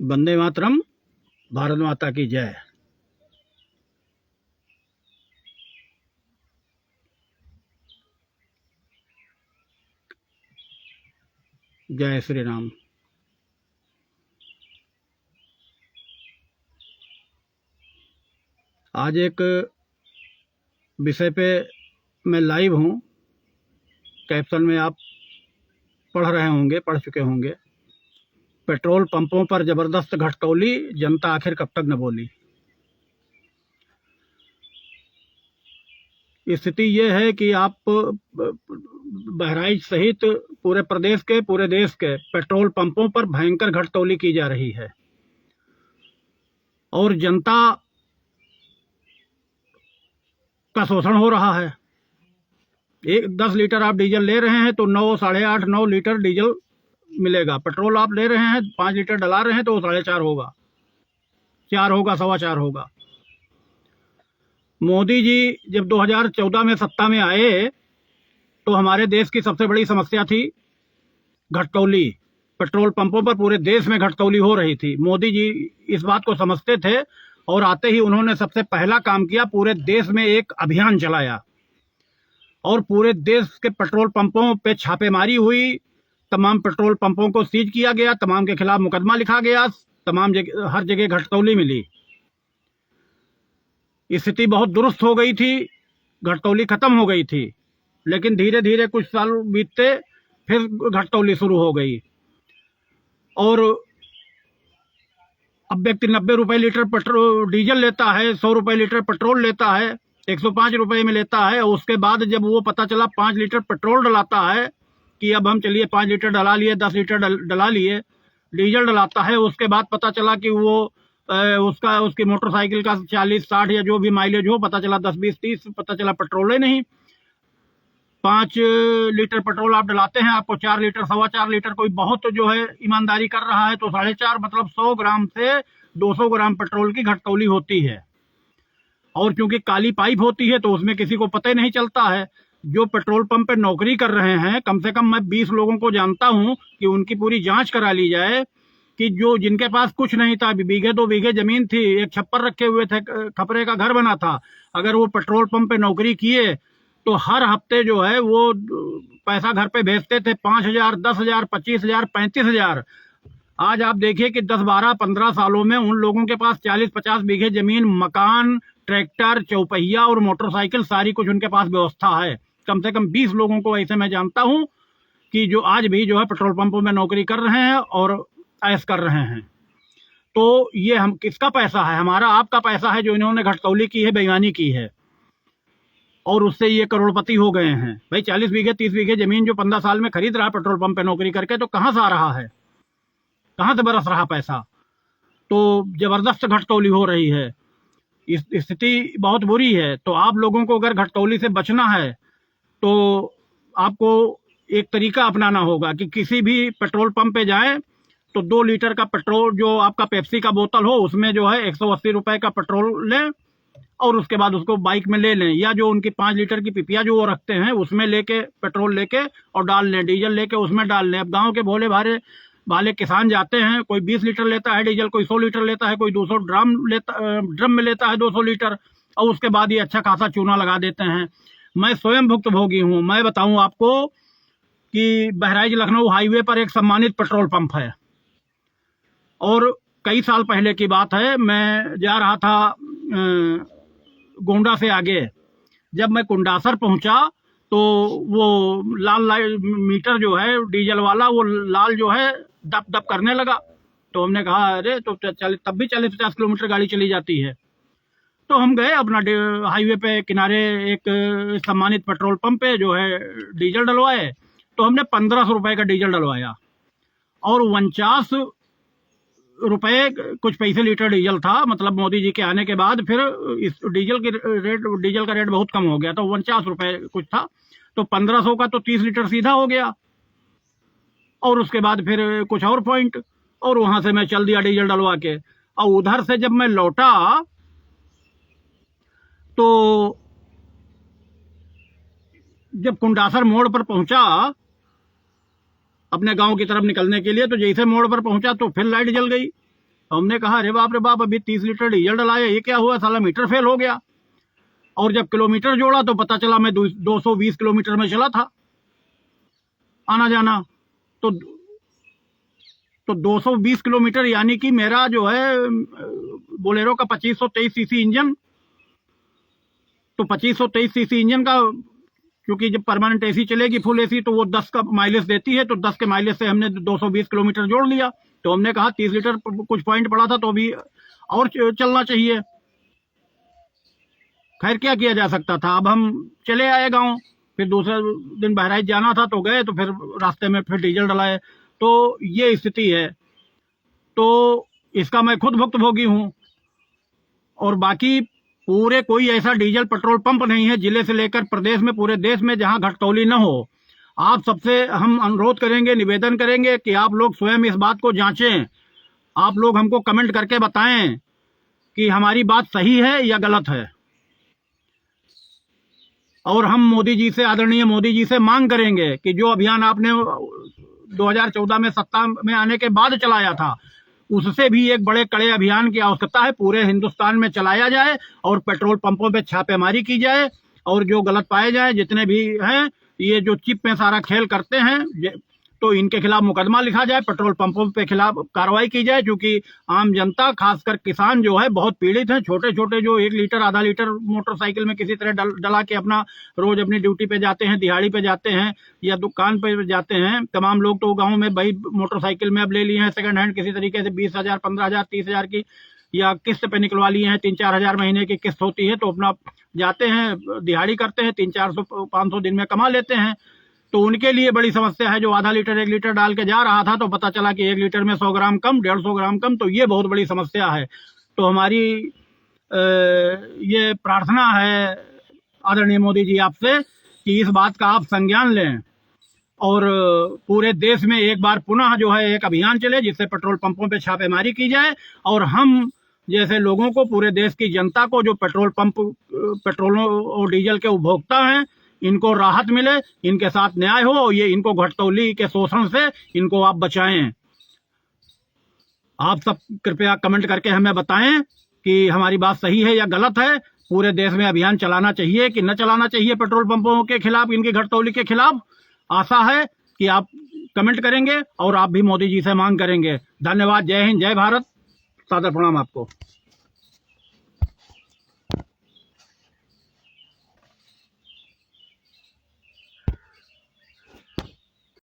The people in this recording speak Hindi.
वंदे मातरम। भारत माता की जय। जय श्री राम। आज एक विषय पे मैं लाइव हूँ। कैप्शन में आप पढ़ रहे होंगे, पढ़ चुके होंगे। पेट्रोल पंपों पर जबरदस्त घटतौली, जनता आखिर कब तक न बोली। स्थिति ये है कि आप बहराइच सहित पूरे प्रदेश के, पूरे देश के पेट्रोल पंपों पर भयंकर घटतौली की जा रही है और जनता का शोषण हो रहा है। 10 लीटर आप डीजल ले रहे हैं तो 9, 8.5, 9 लीटर डीजल मिलेगा। पेट्रोल आप ले रहे हैं 5 लीटर डला रहे हैं तो 4.5 होगा, 4 होगा, 4.25 होगा। मोदी जी जब 2014 में सत्ता में आए तो हमारे देश की सबसे बड़ी समस्या थी घटतौली। पेट्रोल पंपों पर पूरे देश में घटतौली हो रही थी। मोदी जी इस बात को समझते थे और आते ही उन्होंने सबसे पहला काम किया, पूरे देश में एक अभियान चलाया और पूरे देश के पेट्रोल पंपों पे छापेमारी हुई। तमाम पेट्रोल पंपों को सीज किया गया, तमाम के खिलाफ मुकदमा लिखा गया, तमाम जगह, हर जगह घटतौली मिली। स्थिति बहुत दुरुस्त हो गई थी, घटतौली खत्म हो गई थी। लेकिन धीरे धीरे कुछ साल बीतते फिर घटतौली शुरू हो गई और अब व्यक्ति 90 रुपए लीटर पेट्रोल डीजल लेता है, 100 रुपए लीटर पेट्रोल लेता है, 105 रुपए में लेता है। और उसके बाद जब वो पता चला 5 लीटर पेट्रोल डलाता है कि अब हम चलिए 5 लीटर डला लिए, 10 लीटर डला लिए, डीजल डलाता है। उसके बाद पता चला कि वो उसकी मोटरसाइकिल का 40, 60 या जो भी माइलेज हो, पता चला 10, 20, 30, पता चला पेट्रोल ही नहीं। 5 लीटर पेट्रोल आप डलाते हैं, आपको 4 लीटर, 4.25 लीटर कोई बहुत जो है ईमानदारी कर रहा है तो 4.5, मतलब 100 ग्राम से 200 ग्राम पेट्रोल की घटतौली होती है। और क्योंकि काली पाइप होती है तो उसमें किसी को पता ही नहीं चलता है। जो पेट्रोल पंप पे नौकरी कर रहे हैं, कम से कम मैं 20 लोगों को जानता हूं कि उनकी पूरी जांच करा ली जाए कि जो जिनके पास कुछ नहीं था, बीघे 2 बीघे जमीन थी, एक छप्पर रखे हुए थे, खपरे का घर बना था, अगर वो पेट्रोल पंप पे नौकरी किए तो हर हफ्ते जो है वो पैसा घर पे भेजते थे, 5,000, 10,000, 25,000, 35,000। आज आप देखिए कि 10, 12, 15 सालों में उन लोगों के पास 40, 50 बीघे जमीन, मकान, ट्रैक्टर, चौपहिया और मोटरसाइकिल, सारी कुछ उनके पास व्यवस्था है। कम से कम 20 लोगों को ऐसे मैं जानता हूं कि जो आज भी जो है पेट्रोल पंपों में नौकरी कर रहे हैं और ऐश कर रहे हैं। तो ये हम किसका पैसा है? हमारा आपका पैसा है जो इन्होंने घटतौली की है, बेईमानी की है और उससे ये करोड़पति हो गए हैं। भाई 40 बीघे, 30 बीघे जमीन जो 15 साल में खरीद रहा पेट्रोल पंप पे नौकरी करके, तो कहां से आ रहा है, कहां से बरस रहा पैसा? तो जबरदस्त घटतौली हो रही है, स्थिति बहुत बुरी है। तो आप लोगों को अगर घटतौली से बचना है तो आपको एक तरीका अपनाना होगा कि किसी भी पेट्रोल पंप पे जाएं तो 2 लीटर का पेट्रोल, जो आपका पेप्सी का बोतल हो, उसमें जो है 180 रुपए का पेट्रोल लें और उसके बाद उसको बाइक में ले लें, या जो उनकी 5 लीटर की पिपिया जो वो रखते हैं उसमें लेके पेट्रोल लेके और डाल लें, डीजल लेके उसमें डाल लें। अब गांव के भोले भाले वाले किसान जाते हैं, कोई 20 लीटर लेता है डीजल, कोई 100 लीटर लेता है, कोई 200 ड्रम में लेता है 200 लीटर, और उसके बाद ये अच्छा खासा चूना लगा देते हैं। मैं स्वयं भुक्तभोगी हूँ। मैं बताऊं आपको कि बहराइच लखनऊ हाईवे पर एक सम्मानित पेट्रोल पंप है और कई साल पहले की बात है, मैं जा रहा था गोंडा से आगे। जब मैं कुंडासर पहुंचा तो वो लाल लाइट मीटर जो है डीजल वाला, वो लाल जो है दप दप करने लगा। तो हमने कहा अरे, तो तब भी 40-50 किलोमीटर गाड़ी चली जाती है। तो हम गए अपना हाईवे पे किनारे एक सम्मानित पेट्रोल पंप पे जो है डीजल डलवाए। तो हमने 1500 रुपए का डीजल डलवाया और 49 रुपए कुछ पैसे लीटर डीजल था। मतलब मोदी जी के आने के बाद फिर इस डीजल का रेट बहुत कम हो गया, तो 49 रुपए कुछ था। तो 1500 का तो 30 लीटर सीधा हो गया और उसके बाद फिर कुछ और पॉइंट, और वहां से मैं चल दिया डीजल डलवा के। और उधर से जब मैं लौटा तो जब कुंडासर मोड़ पर पहुंचा अपने गांव की तरफ निकलने के लिए, तो जैसे मोड़ पर पहुंचा तो फिर लाइट जल गई। तो हमने कहा अरे बाप, अभी 30 लीटर डीजल डलाया, ये क्या हुआ, साला मीटर फेल हो गया। और जब किलोमीटर जोड़ा तो पता चला मैं 220 किलोमीटर में चला था आना जाना। तो 220 किलोमीटर, यानी कि मेरा जो है बोलेरो का 2523 सीसी इंजन, तो 2523 सीसी इंजन का, क्योंकि जब परमानेंट एसी चलेगी फुल एसी तो वो 10 का माइलेज देती है, तो 10 के माइलेज से हमने 220 किलोमीटर जोड़ लिया। तो हमने कहा 30 लीटर कुछ पॉइंट पड़ा था तो अभी और चलना चाहिए। खैर क्या किया जा सकता था, अब हम चले आए गांव। फिर दूसरे दिन बहराइच जाना था तो गए, तो फिर रास्ते में फिर डीजल डलाए। तो ये स्थिति है, तो इसका मैं खुद भुक्तभोगी हूं। और बाकी पूरे कोई ऐसा डीजल पेट्रोल पंप नहीं है जिले से लेकर प्रदेश में, पूरे देश में, जहां घटतौली न हो। आप सबसे हम अनुरोध करेंगे, निवेदन करेंगे कि आप लोग स्वयं इस बात को जांचें। आप लोग हमको कमेंट करके बताएं कि हमारी बात सही है या गलत है। और हम मोदी जी से, आदरणीय मोदी जी से मांग करेंगे कि जो अभियान आपने 2014 में सत्ता में आने के बाद चलाया था, उससे भी एक बड़े कड़े अभियान की आवश्यकता है। पूरे हिंदुस्तान में चलाया जाए और पेट्रोल पंपों पे छापेमारी की जाए, और जो गलत पाए जाए, जितने भी हैं ये जो चिप में सारा खेल करते हैं, तो इनके खिलाफ मुकदमा लिखा जाए, पेट्रोल पंपों पे खिलाफ कार्रवाई की जाए। क्योंकि आम जनता, खासकर किसान जो है, बहुत पीड़ित हैं। छोटे छोटे जो 1 लीटर आधा लीटर मोटरसाइकिल में किसी तरह डला के अपना रोज अपनी ड्यूटी पे जाते हैं, दिहाड़ी पे जाते हैं या दुकान पे जाते हैं। तमाम लोग तो गाँव में भाई मोटरसाइकिल में अब ले लिए हैं सेकंड हैंड, किसी तरीके से 20,000, 15,000, 30,000 की या किस्त पे निकलवा लिए हैं। 3-4 हजार महीने की किस्त होती है, तो अपना जाते हैं, दिहाड़ी करते हैं, 300-400-500 दिन में कमा लेते हैं। तो उनके लिए बड़ी समस्या है। जो आधा लीटर 1 लीटर डाल के जा रहा था तो पता चला कि 1 लीटर में 100 ग्राम कम, 150 ग्राम कम, तो ये बहुत बड़ी समस्या है। तो हमारी ये प्रार्थना है आदरणीय मोदी जी आपसे कि इस बात का आप संज्ञान लें और पूरे देश में एक बार पुनः जो है एक अभियान चले, जिससे पेट्रोल पंपों पे छापेमारी की जाए और हम जैसे लोगों को, पूरे देश की जनता को, जो पेट्रोल पंप, पेट्रोल और डीजल के उपभोक्ता हैं, इनको राहत मिले, इनके साथ न्याय हो और ये इनको घटतौली के शोषण से इनको आप बचाएं। आप सब कृपया कमेंट करके हमें बताएं कि हमारी बात सही है या गलत है। पूरे देश में अभियान चलाना चाहिए कि न चलाना चाहिए पेट्रोल पंपों के खिलाफ, इनकी घटतौली के खिलाफ। आशा है कि आप कमेंट करेंगे और आप भी मोदी जी से मांग करेंगे। धन्यवाद। जय हिंद, जय भारत। सादर प्रणाम आपको।